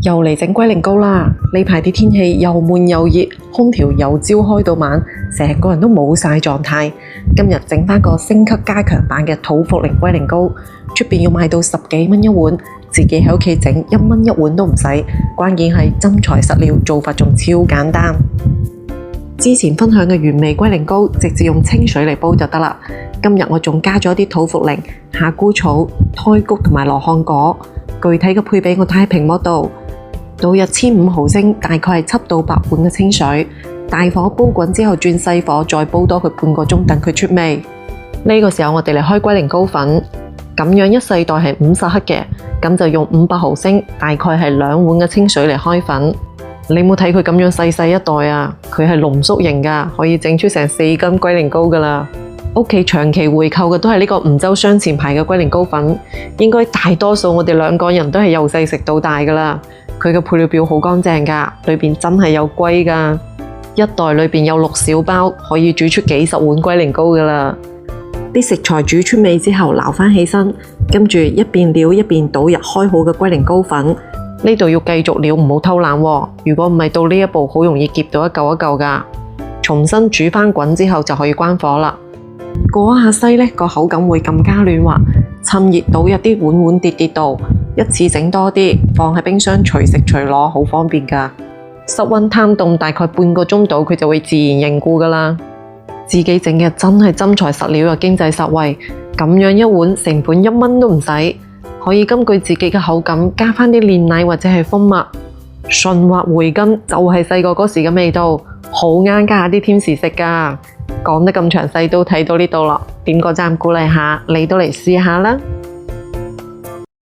又嚟整龜苓膏啦！呢排啲天氣又悶又熱，空調由朝開到晚，成個人都冇晒狀態。今日整返個升級加強版嘅土茯苓龜苓膏，出邊要賣到10幾蚊一碗，自己喺屋企整1蚊一碗都唔使。關鍵係真材實料，做法仲超簡單。之前分享嘅原味龜苓膏，直接用清水嚟煲就得啦。今日我仲加咗啲土茯苓、夏菇草、胎菊同埋羅漢果。具體嘅配比我睇喺屏幕度。倒入15毫升，大概係7到8碗嘅清水，大火煲滾之後轉細火，再煲多佢半個鐘，等佢出味。呢個時候我哋嚟開龜苓膏粉，咁樣一細袋係50克嘅，咁就用500毫升，大概係2碗嘅清水嚟開粉。你冇睇佢咁樣細細一袋啊，佢係濃縮型㗎，可以整出成4斤龜苓膏㗎啦。屋企長期回購嘅都係呢個梧州雙錢牌嘅龜苓膏粉，應該大多數我哋2個人都係由細食到大㗎啦。佢嘅配料表好乾淨㗎，裏面真係有龜㗎，一袋裏面有6小包，可以煮出幾十碗龜苓膏㗎啦。啲食材煮出味之後撈返起身，跟住一邊撩一邊倒入開好嘅龜苓膏粉。呢度要繼續撩，唔好偷懶喎。如果唔係到呢一步，好容易夾到一嚿一嚿㗎。重新煮返滾之後就可以關火啦。過一下篩呢，個口感會更加嫩滑。趁熱倒入啲碗碗碟碟度，一次整多啲，放喺冰箱隨食隨攞，好方便㗎。室溫攤凍大概半個鐘度，佢就會自然凝固㗎啦。自己整嘅真係真材實料又經濟實惠，咁樣一碗成本1蚊都唔使。可以根據自己嘅口感加返啲煉奶或者係蜂蜜，順滑回甘，就係細個嗰時嘅味道，好啱加下啲甜食食㗎。講得咁詳細都睇到呢度啦，點個讚鼓勵下，你都嚟試下啦〜